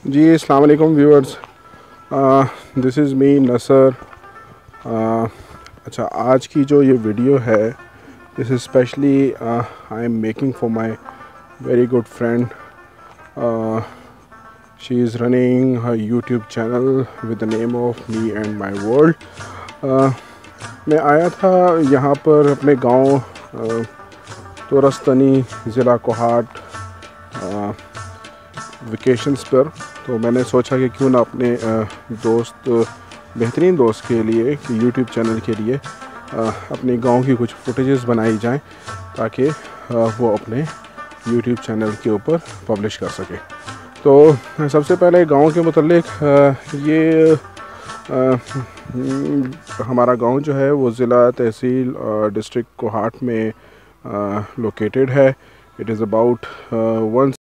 जी अस्सलाम वालेकुम viewers. This is me नसर। अच्छा, आज की जो ये वीडियो है this is specially I am making for my very good friend. She is running her YouTube channel with the name of me and my world. मैं आया था यहाँ पर अपने गांव तोरस्तनी ज़िला कोहाट वेकेशंस पर। तो मैंने सोचा कि क्यों ना अपने दोस्त बेहतरीन दोस्त के लिए कि यूट्यूब चैनल के लिए अपने गांव की कुछ फुटेजेस बनाई जाएं ताकि वो अपने यूट्यूब चैनल के ऊपर पब्लिश कर सके। तो सबसे पहले गांव के मुतल्लिक ये हमारा गांव जो है वो ज़िला तहसील डिस्ट्रिक्ट कोहाट में लोकेटेड है। इट इज़ अबाउट 1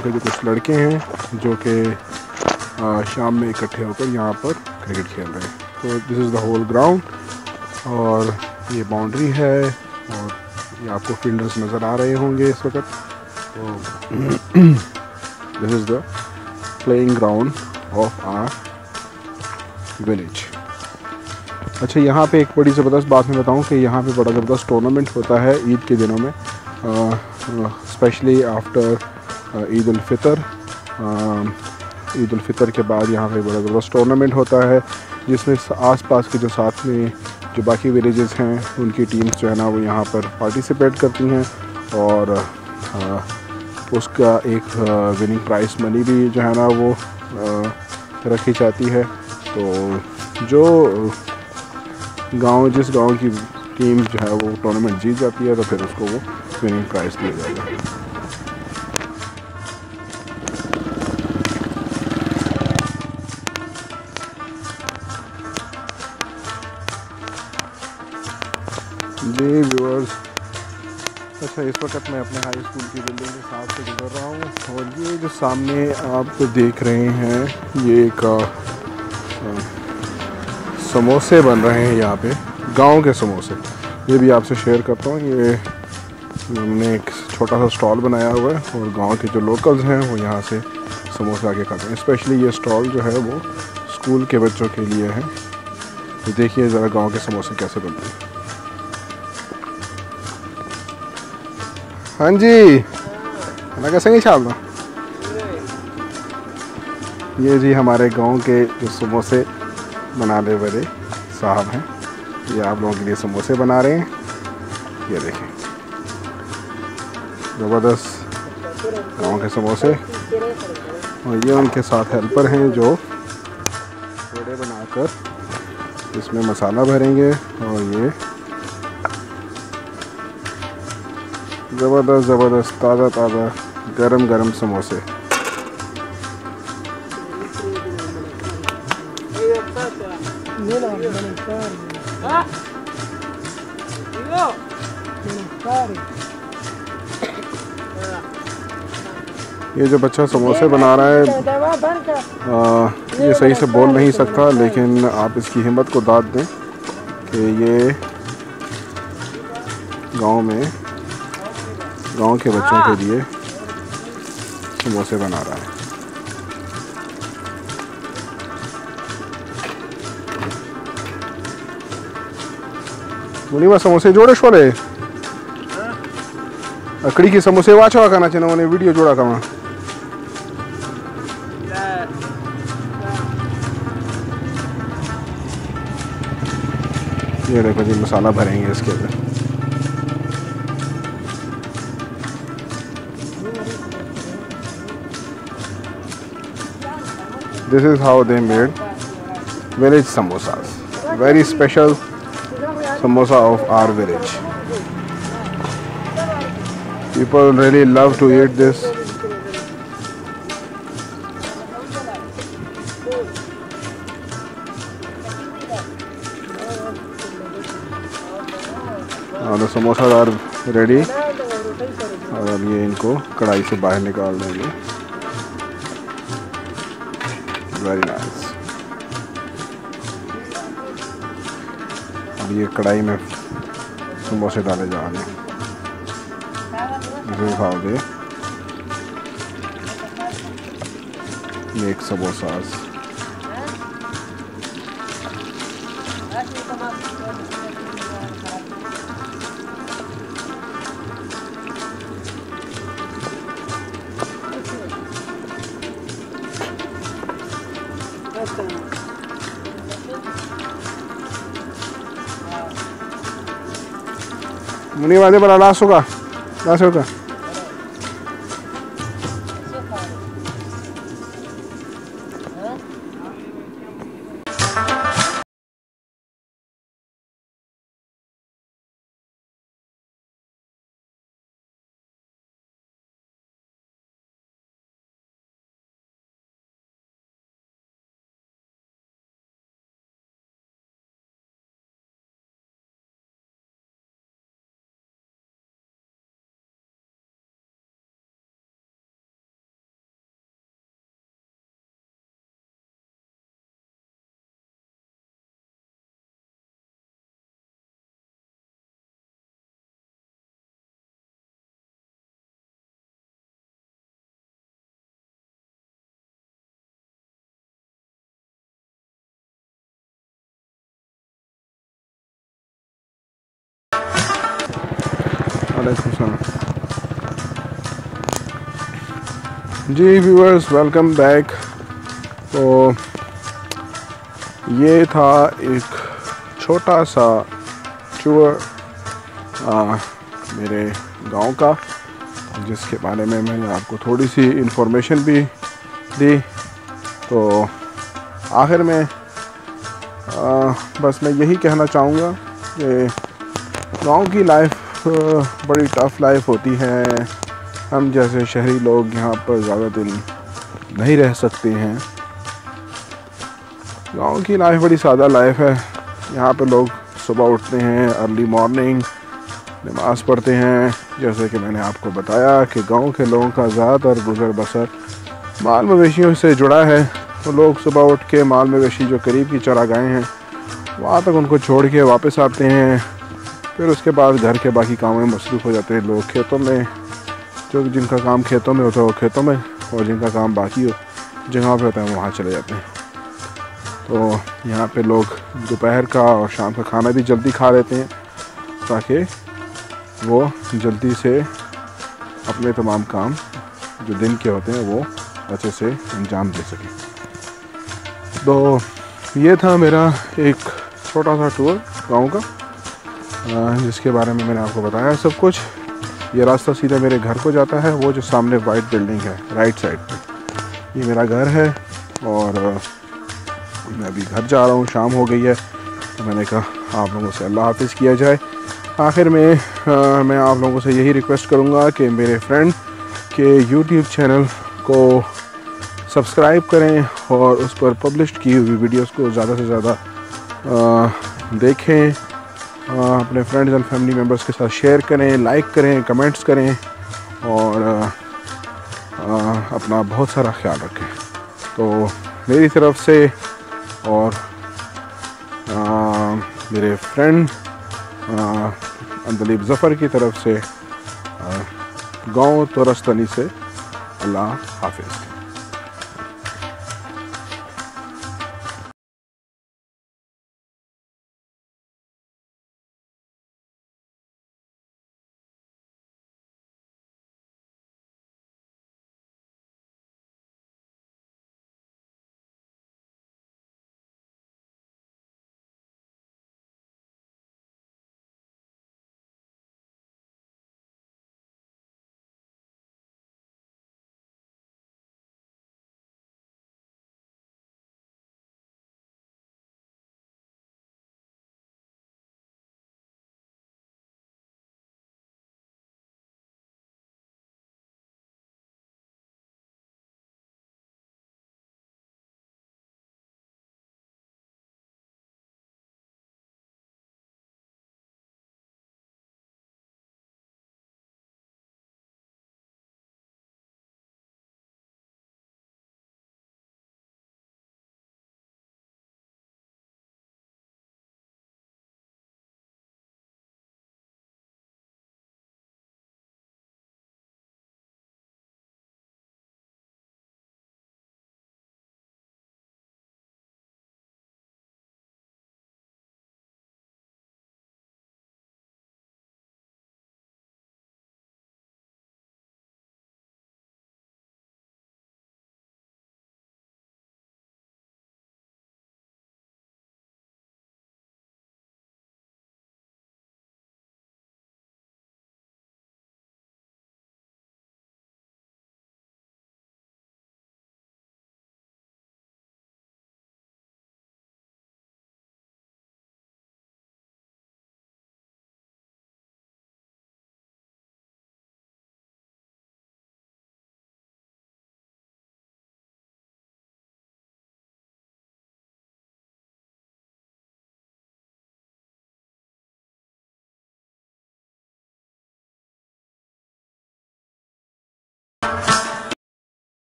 के जो कुछ लड़के हैं जो कि शाम में इकट्ठे होकर यहाँ पर क्रिकेट खेल रहे हैं। तो this is the whole ground और ये बाउंड्री है और ये आपको फील्डर्स नज़र आ रहे होंगे इस वक्त। तो this is the playing ground of our village. अच्छा, यहाँ पे एक बड़ी ज़बरदस्त बात मैं बताऊँ कि यहाँ पे बड़ा ज़बरदस्त टूर्नामेंट होता है ईद के दिनों में, स्पेशली आफ्टर ईद उल फ़ितर। ईद उल फ़ितर के बाद यहाँ पे बड़ा ज़बरदस्त टूर्नामेंट होता है जिसमें आसपास के जो साथ में जो बाकी विलेजेस हैं उनकी टीम्स जो है ना वो यहाँ पर पार्टिसिपेट करती हैं और उसका एक विनिंग प्राइस मनी भी जो है ना वो रखी जाती है। तो जो जिस गांव की टीम जो है वो टूर्नामेंट जीत जाती है तो फिर उसको वो विनिंग प्राइस दिया जाता है। जी व्यूअर्स, अच्छा इस वक्त मैं अपने हाई स्कूल की बिल्डिंग के साथ से गुजर रहा हूँ और ये जो सामने आप देख रहे हैं ये एक समोसे बन रहे हैं यहाँ पे, गांव के समोसे। ये भी आपसे शेयर करता हूँ। ये हमने एक छोटा सा स्टॉल बनाया हुआ है और गांव के जो लोकल्स हैं वो यहाँ से समोसे आके खाते हैं। स्पेशली ये स्टॉल जो है वो स्कूल के बच्चों के लिए है। तो देखिए ज़रा गांव के समोसे कैसे बनते हैं। हाँ जी, मैं कैसे नहीं छाल रहा। ये जी हमारे गांव के जो समोसे बनाने वाले साहब हैं, ये आप लोगों के लिए समोसे बना रहे हैं। ये देखिए ज़बरदस्त गांव के समोसे। और ये उनके साथ हेल्पर हैं जो पेड़े बनाकर इसमें मसाला भरेंगे और ये ज़बरदस्त ताज़ा गरम समोसे। ये जो बच्चा समोसे बना रहा है ये सही से बोल नहीं सकता, लेकिन आप इसकी हिम्मत को दाद दें कि ये गांव के बच्चों के लिए समोसे बना रहा है। मुनीमा समोसे जोड़े शोरे अकड़ी की समोसे वाचवा करना चाहिए उन्हें वीडियो जोड़ा कमा। ये देखो जी मसाला भरेंगे इसके अंदर। This is how they made village samosas. Very special samosa of our village. People really love to eat this. Now the samosas are ready. और अब ये इनको कढ़ाई से बाहर निकाल देंगे। Very nice. अब ये कढ़ाई में समोसे डाले जा रहे हैं। This is how they make samosas. मुनी वादे बड़ा लाश होगा वालेकुम सलाम। जी व्यूअर्स, वेलकम बैक। तो ये था एक छोटा सा टूर मेरे गांव का, जिसके बारे में मैंने आपको थोड़ी सी इन्फॉर्मेशन भी दी। तो आखिर में बस मैं यही कहना चाहूँगा कि गांव की लाइफ बड़ी टफ़ लाइफ होती है। हम जैसे शहरी लोग यहाँ पर ज़्यादा दिन नहीं रह सकते हैं। गांव की लाइफ बड़ी सादा लाइफ है। यहाँ पे लोग सुबह उठते हैं, अर्ली मॉर्निंग नमाज़ पढ़ते हैं। जैसे कि मैंने आपको बताया कि गांव के लोगों का ज़्यादातर गुज़र बसर माल मवेशियों से जुड़ा है। तो लोग सुबह उठ के माल मवेशी जो करीब की चरागाहें हैं वहाँ तक उनको छोड़ के वापस आते हैं। फिर उसके बाद घर के बाकी कामों में मसरूफ़ हो जाते हैं। लोग खेतों में, जो जिनका काम खेतों में होता है वो खेतों में, और जिनका काम बाकी जगह पे होता है वहाँ चले जाते हैं। तो यहाँ पे लोग दोपहर का और शाम का खाना भी जल्दी खा लेते हैं ताकि वो जल्दी से अपने तमाम काम जो दिन के होते हैं वो अच्छे से अंजाम दे सकें। तो ये था मेरा एक छोटा सा टूर गांव का, जिसके बारे में मैंने आपको बताया सब कुछ। ये रास्ता सीधा मेरे घर को जाता है, वो जो सामने वाइट बिल्डिंग है राइट साइड पे, ये मेरा घर है। और मैं अभी घर जा रहा हूँ, शाम हो गई है। तो मैंने कहा आप लोगों से अल्लाह हाफ़िज़ किया जाए। आखिर में मैं आप लोगों से यही रिक्वेस्ट करूँगा कि मेरे फ्रेंड के यूट्यूब चैनल को सब्सक्राइब करें और उस पर पब्लिश की हुई वीडियोस को ज़्यादा से ज़्यादा देखें। अपने फ्रेंड्स एंड फैमिली मेम्बर्स के साथ शेयर करें, लाइक करें, कमेंट्स करें और अपना बहुत सारा ख्याल रखें। तो मेरी तरफ से और मेरे फ्रेंड अंदलीब ज़फ़र की तरफ से गाँव तोरस्तनी से अल्लाह हाफ़िज़।